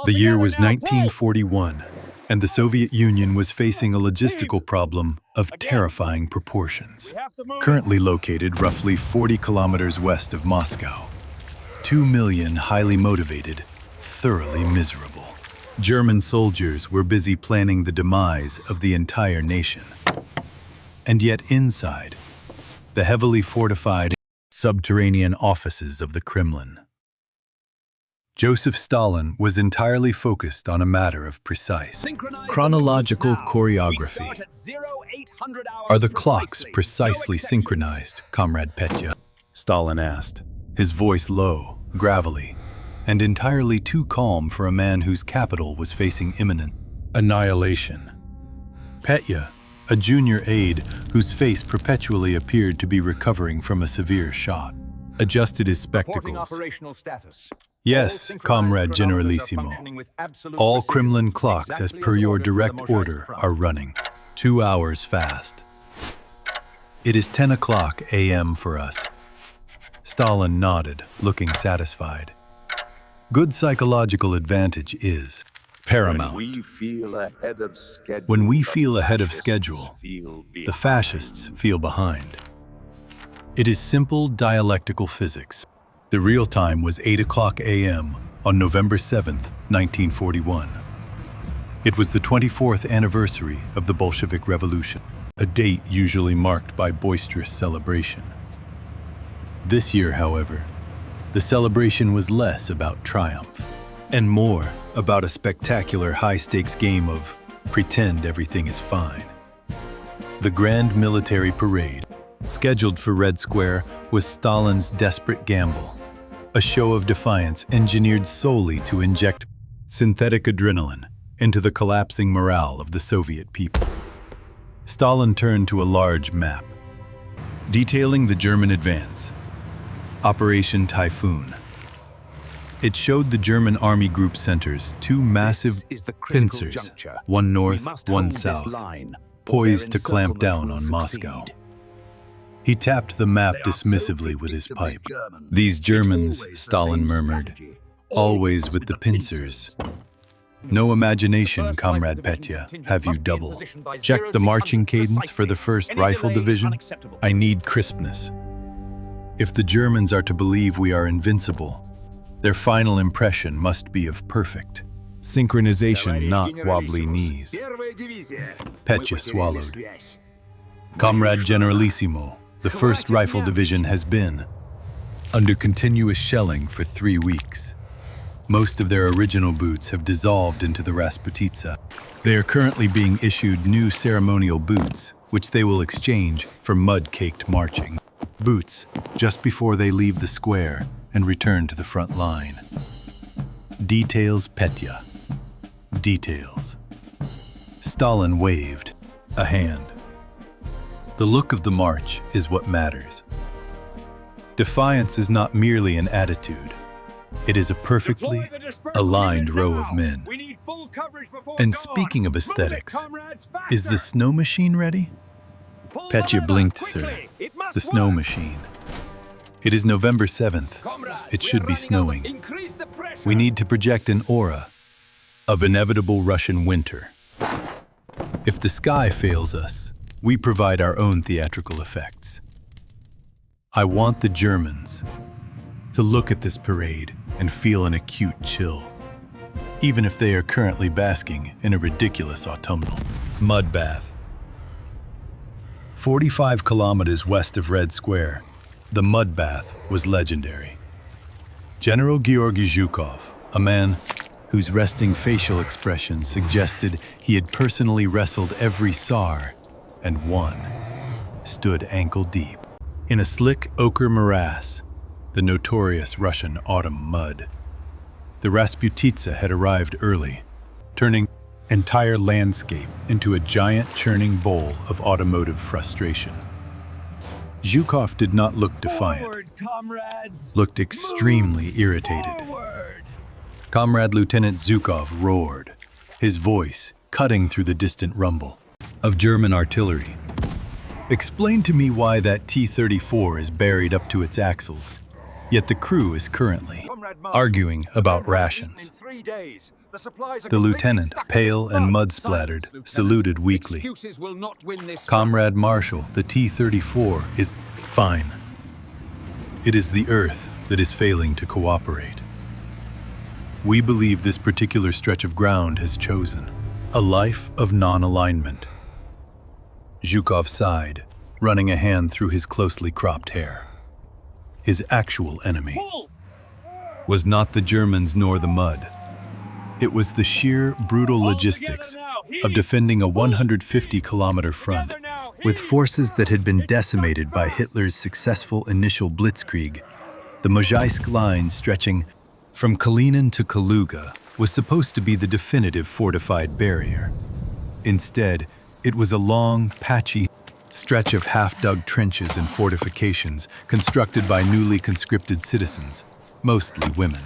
The year was 1941, and the Soviet Union was facing a logistical problem of terrifying proportions. Currently located roughly 40 kilometers west of Moscow, 2 million highly motivated, thoroughly miserable. German soldiers were busy planning the demise of the entire nation. And yet inside, the heavily fortified subterranean offices of the Kremlin, Josef Stalin was entirely focused on a matter of precise, chronological choreography. Are the clocks precisely synchronized, Comrade Petya? Stalin asked, his voice low, gravelly, and entirely too calm for a man whose capital was facing imminent annihilation. Petya, a junior aide whose face perpetually appeared to be recovering from a severe shot, adjusted his spectacles. Yes, Comrade Generalissimo. All Kremlin clocks, as per your direct order, are running. 2 hours fast. It is 10 o'clock a.m. for us. Stalin nodded, looking satisfied. Good psychological advantage is paramount. When we feel ahead of schedule, the fascists feel behind. It is simple dialectical physics. The real time was 8 o'clock a.m. on November 7th, 1941. It was the 24th anniversary of the Bolshevik Revolution, a date usually marked by boisterous celebration. This year, however, the celebration was less about triumph and more about a spectacular high-stakes game of pretend everything is fine. The Grand Military Parade, scheduled for Red Square, was Stalin's desperate gamble, a show of defiance engineered solely to inject synthetic adrenaline into the collapsing morale of the Soviet people. Stalin turned to a large map, detailing the German advance, Operation Typhoon. It showed the German army group centers, two massive pincers, one north, one south, poised to clamp down on Moscow. He tapped the map dismissively with his pipe. These Germans, Stalin murmured, always with the pincers. No imagination, Comrade Petya, have you double? Check the marching cadence for the 1st Rifle Division. I need crispness. If the Germans are to believe we are invincible, their final impression must be of perfect synchronization, not wobbly knees. Petya swallowed. Comrade Generalissimo, the 1st Rifle Division has been under continuous shelling for 3 weeks. Most of their original boots have dissolved into the Rasputitsa. They are currently being issued new ceremonial boots, which they will exchange for mud-caked marching boots just before they leave the square and return to the front line. Details, Petya. Details. Stalin waved a hand. The look of the march is what matters. Defiance is not merely an attitude. It is a perfectly aligned row of men. And speaking of aesthetics, is the snow machine ready? Petya blinked, sir. The snow machine. It is November 7th. It should be snowing. We need to project an aura of inevitable Russian winter. If the sky fails us, we provide our own theatrical effects. I want the Germans to look at this parade and feel an acute chill, even if they are currently basking in a ridiculous autumnal mud bath. 45 kilometers west of Red Square, the mud bath was legendary. General Georgy Zhukov, a man whose resting facial expression suggested he had personally wrestled every Tsar and won, stood ankle-deep in a slick ochre morass, the notorious Russian autumn mud. The Rasputitsa had arrived early, turning entire landscape into a giant churning bowl of automotive frustration. Zhukov did not look defiant, looked extremely irritated. Comrade Lieutenant Zhukov roared, his voice cutting through the distant rumble of German artillery. Explain to me why that T-34 is buried up to its axles, Yet the crew is currently arguing about rations. The lieutenant, pale and mud-splattered, saluted weakly. Comrade Marshal, the T-34 is fine. It is the Earth that is failing to cooperate. We believe this particular stretch of ground has chosen a life of non-alignment. Zhukov sighed, running a hand through his closely cropped hair. His actual enemy was not the Germans nor the mud. It was the sheer, brutal logistics of defending a 150-kilometer front with forces that had been decimated by Hitler's successful initial blitzkrieg. The Mozhaisk line stretching from Kalinin to Kaluga was supposed to be the definitive fortified barrier. Instead, it was a long, patchy stretch of half-dug trenches and fortifications constructed by newly conscripted citizens, mostly women.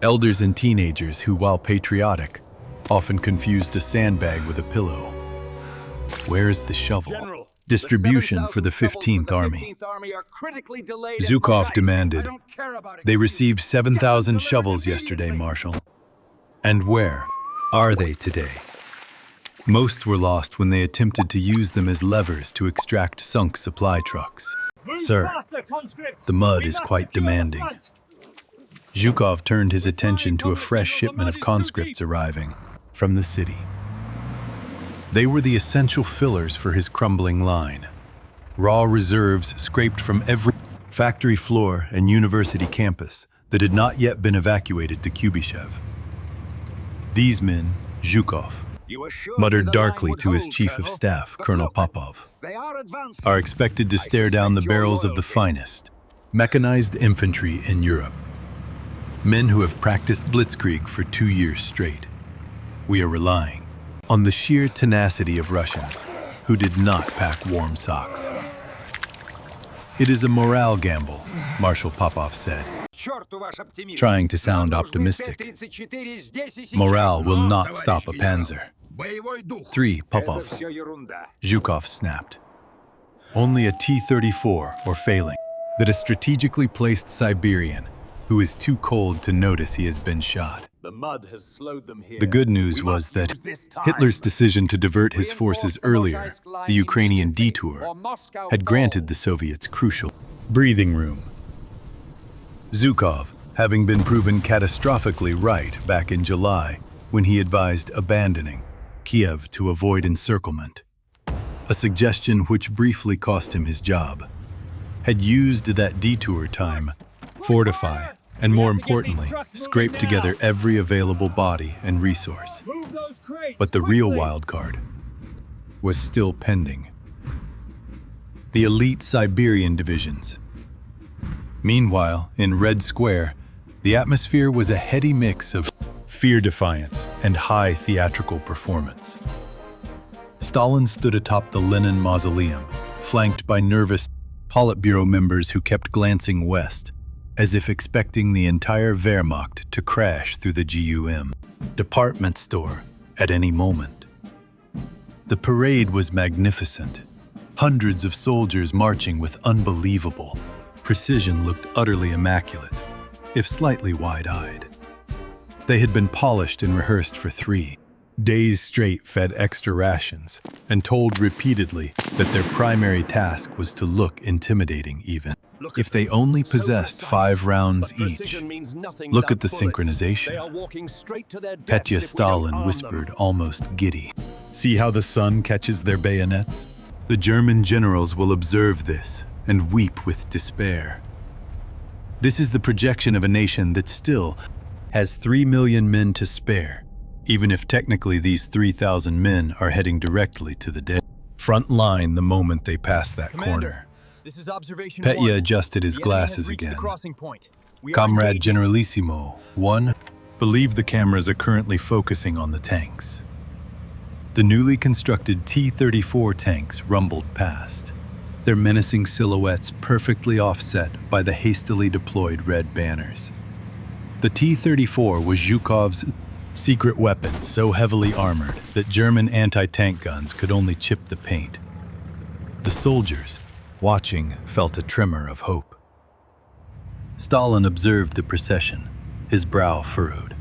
Elders and teenagers who, while patriotic, often confused a sandbag with a pillow. Where is the shovel? Distribution for the 15th Army. Zhukov demanded. They received 7,000 shovels yesterday, Marshal. And where are they today? Most were lost when they attempted to use them as levers to extract sunk supply trucks. Sir, the mud is quite demanding. Zhukov turned his attention to a fresh shipment of conscripts arriving from the city. They were the essential fillers for his crumbling line. Raw reserves scraped from every factory floor and university campus that had not yet been evacuated to Kubyshev. These men, Zhukov, muttered darkly to his chief of staff, Colonel Popov, are expected to stare down the barrels of the finest mechanized infantry in Europe. Men who have practiced blitzkrieg for 2 years straight. We are relying on the sheer tenacity of Russians who did not pack warm socks. It is a morale gamble, Marshal Popov said, trying to sound optimistic. Morale will not stop a panzer. 3, Popov. Zhukov snapped. Only a T-34 or failing, that a strategically placed Siberian who is too cold to notice he has been shot. The mud has slowed them here. The good news was that Hitler's decision to divert his forces earlier, the Ukrainian detour, had granted the Soviets crucial breathing room. Zhukov, having been proven catastrophically right back in July when he advised abandoning Kiev to avoid encirclement, a suggestion which briefly cost him his job, had used that detour time, fortify, and more importantly, scrape together every available body and resource. But the real wild card was still pending. The elite Siberian divisions. Meanwhile, in Red Square, the atmosphere was a heady mix of fear defiance and high theatrical performance. Stalin stood atop the Lenin mausoleum, flanked by nervous Politburo members who kept glancing west, as if expecting the entire Wehrmacht to crash through the GUM department store at any moment. The parade was magnificent. Hundreds of soldiers marching with unbelievable precision looked utterly immaculate, if slightly wide-eyed. They had been polished and rehearsed for 3 days straight, fed extra rations, and told repeatedly that their primary task was to look intimidating even if they only possessed 5 rounds each. Look at the synchronization. Petya Stalin whispered, almost giddy. See how the sun catches their bayonets? The German generals will observe this and weep with despair. This is the projection of a nation that still has 3 million men to spare, even if technically these 3,000 men are heading directly to the dead front line the moment they pass that corner. This is observation Petya 1. adjusted his glasses again. We Comrade Generalissimo 1, believe the cameras are currently focusing on the tanks. The newly constructed T-34 tanks rumbled past, their menacing silhouettes perfectly offset by the hastily deployed red banners. The T-34 was Zhukov's secret weapon, so heavily armored that German anti-tank guns could only chip the paint. The soldiers, watching, felt a tremor of hope. Stalin observed the procession, his brow furrowed.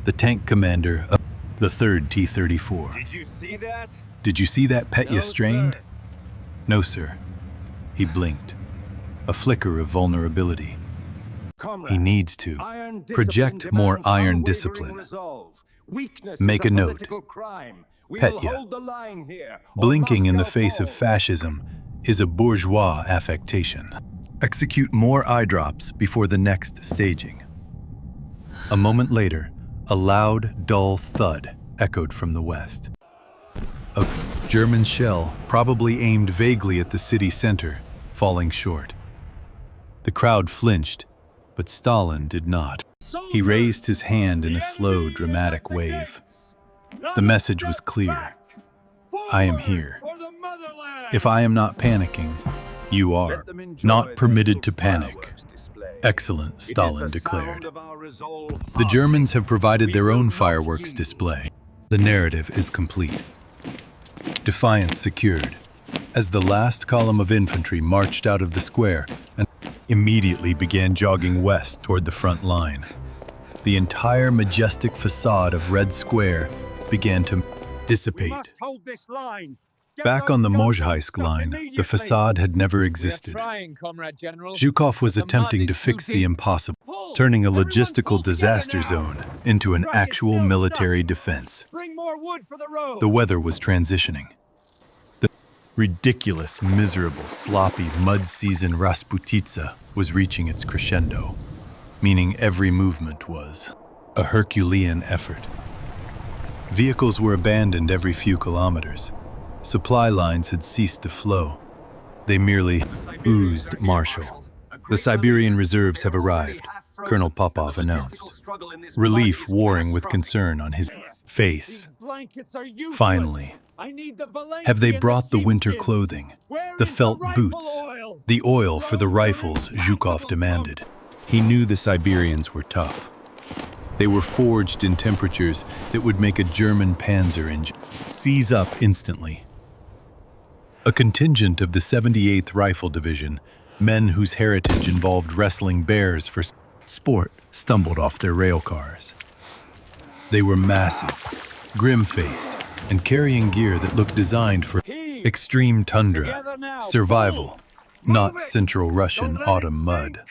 The tank commander of the 3rd T-34. Did you see that? Did you see that Petya No, strained? sir. No, sir. He blinked. A flicker of vulnerability. He needs to project more iron discipline. Make a note. Petya. Blinking in the face of fascism is a bourgeois affectation. Execute more eye drops before the next staging. A moment later, a loud, dull thud echoed from the west. A German shell, probably aimed vaguely at the city center, falling short. The crowd flinched, but Stalin did not. He raised his hand in a slow, dramatic wave. The message was clear. I am here. If I am not panicking, you are not permitted to panic. Excellent, Stalin declared. The Germans have provided their own fireworks display. The narrative is complete. Defiant secured, as the last column of infantry marched out of the square and immediately began jogging west toward the front line. The entire majestic facade of Red Square began to dissipate. Back on the Mozhaisk line, the facade had never existed. Zhukov was attempting to fix the impossible, turning a logistical disaster zone into an actual military defense. The weather was transitioning. The ridiculous, miserable, sloppy, mud-season Rasputitsa was reaching its crescendo, meaning every movement was a Herculean effort. Vehicles were abandoned every few kilometers. Supply lines had ceased to flow. They merely oozed martial. The Siberian reserves have arrived, Colonel Popov announced, relief warring with concern on his face. Finally, have they brought the winter clothing, the felt boots, the oil for the rifles Zhukov demanded? He knew the Siberians were tough. They were forged in temperatures that would make a German panzer engine seize up instantly. A contingent of the 78th Rifle Division, men whose heritage involved wrestling bears for sport, stumbled off their rail cars. They were massive, grim-faced, and carrying gear that looked designed for extreme tundra, survival, not Central Russian autumn mud.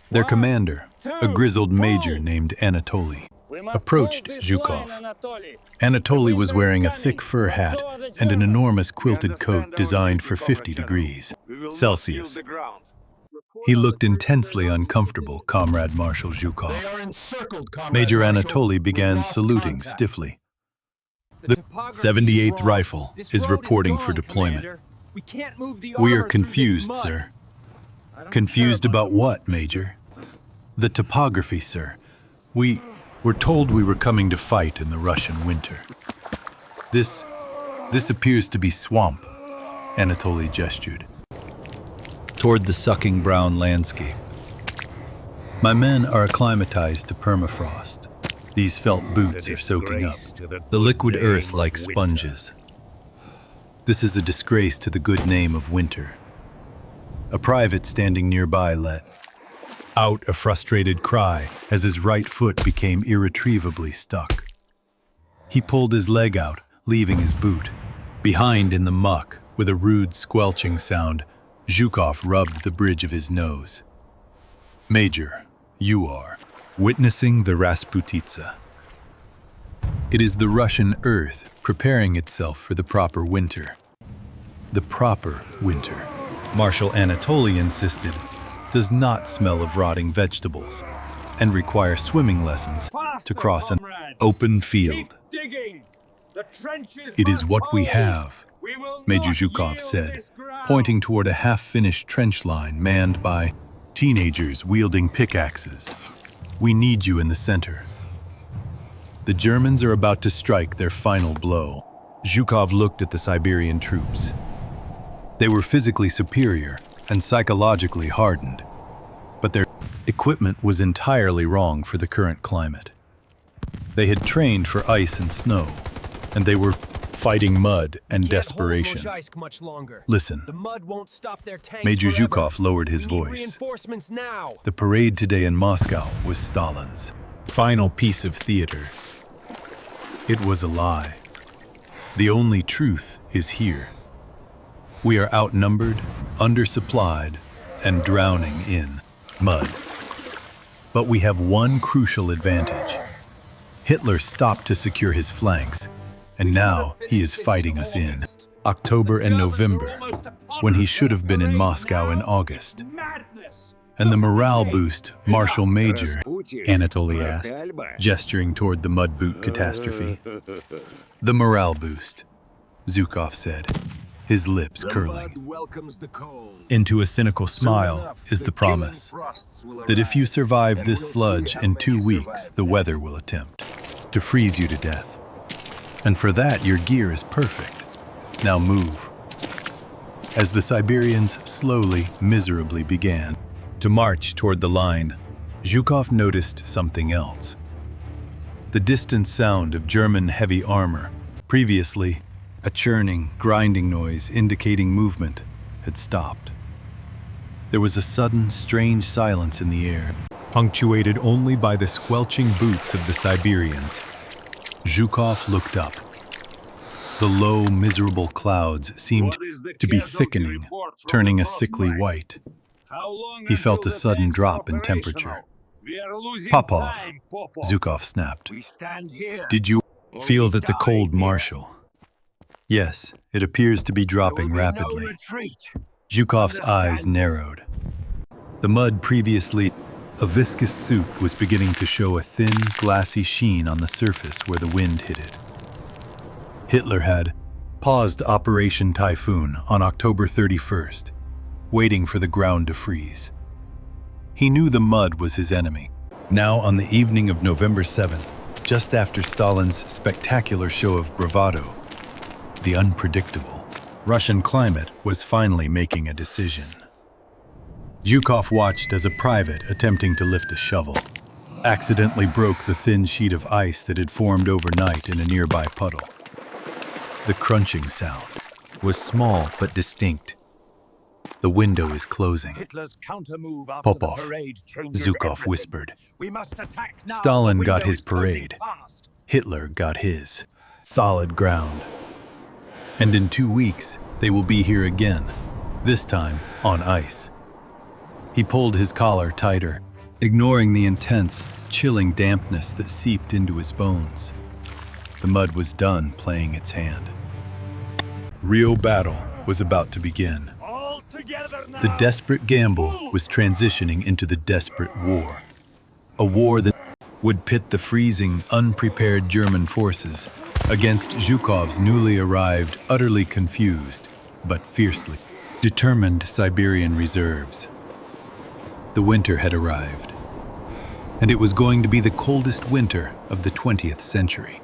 Their commander, a grizzled major named Anatoly, approached Zhukov. Anatoly was wearing a thick fur hat and an enormous quilted coat designed for 50 degrees Celsius. He looked intensely uncomfortable, Comrade Marshal Zhukov. Major Anatoly began saluting stiffly. The 78th Rifle is reporting for deployment. We are confused, sir. Confused about what, Major? The topography, sir. We were told we were coming to fight in the Russian winter. This appears to be swamp, Anatoly gestured toward the sucking brown landscape. My men are acclimatized to permafrost. These felt boots are soaking up the liquid earth like sponges. This is a disgrace to the good name of winter. A private standing nearby let out a frustrated cry as his right foot became irretrievably stuck. He pulled his leg out, leaving his boot. Behind in the muck, with a rude squelching sound, Zhukov rubbed the bridge of his nose. Major, you are witnessing the Rasputitsa. It is the Russian earth preparing itself for the proper winter. The proper winter, Marshal Anatoly insisted, does not smell of rotting vegetables and require swimming lessons to cross an open field. It is what we have, Major Zhukov said, pointing toward a half-finished trench line manned by teenagers wielding pickaxes. We need you in the center. The Germans are about to strike their final blow. Zhukov looked at the Siberian troops. They were physically superior and psychologically hardened, but their equipment was entirely wrong for the current climate. They had trained for ice and snow, and they were fighting mud and Can't hold desperation. Mozhaisk much longer. Listen, The mud won't stop their tanks Major forever. Zhukov lowered his We need voice. Reinforcements now. The parade today in Moscow was Stalin's final piece of theater. It was a lie. The only truth is here. We are outnumbered, undersupplied, and drowning in mud. But we have one crucial advantage. Hitler stopped to secure his flanks, and now he is fighting us in October and November, when he should have been in Moscow in August. And the morale boost Marshal Major, Anatoly asked, gesturing toward the mud boot catastrophe. The morale boost, Zhukov said, his lips curling. Into a cynical smile is the promise that if you survive this sludge in 2 weeks, the weather will attempt to freeze you to death. And for that, your gear is perfect. Now move. As the Siberians slowly, miserably began to march toward the line, Zhukov noticed something else. The distant sound of German heavy armor, previously a churning, grinding noise indicating movement, had stopped. There was a sudden, strange silence in the air, punctuated only by the squelching boots of the Siberians. Zhukov looked up. The low, miserable clouds seemed to be thickening, turning a sickly white. He felt a sudden drop in temperature. Popov, Zhukov snapped. Did you feel that the cold marshal? Yes, it appears to be dropping rapidly. Zhukov's eyes narrowed. The mud previously a viscous soup was beginning to show a thin, glassy sheen on the surface where the wind hit it. Hitler had paused Operation Typhoon on October 31st, waiting for the ground to freeze. He knew the mud was his enemy. Now, on the evening of November 7th, just after Stalin's spectacular show of bravado, the unpredictable Russian climate was finally making a decision. Zhukov watched as a private attempting to lift a shovel accidentally broke the thin sheet of ice that had formed overnight in a nearby puddle. The crunching sound was small but distinct. The window is closing. Popov, Zhukov whispered. Stalin got his parade. Hitler got his. Solid ground. And in 2 weeks, they will be here again, this time on ice. He pulled his collar tighter, ignoring the intense, chilling dampness that seeped into his bones. The mud was done playing its hand. Real battle was about to begin. The desperate gamble was transitioning into the desperate war. A war that would pit the freezing, unprepared German forces against Zhukov's newly arrived, utterly confused, but fiercely determined Siberian reserves. The winter had arrived, and it was going to be the coldest winter of the 20th century.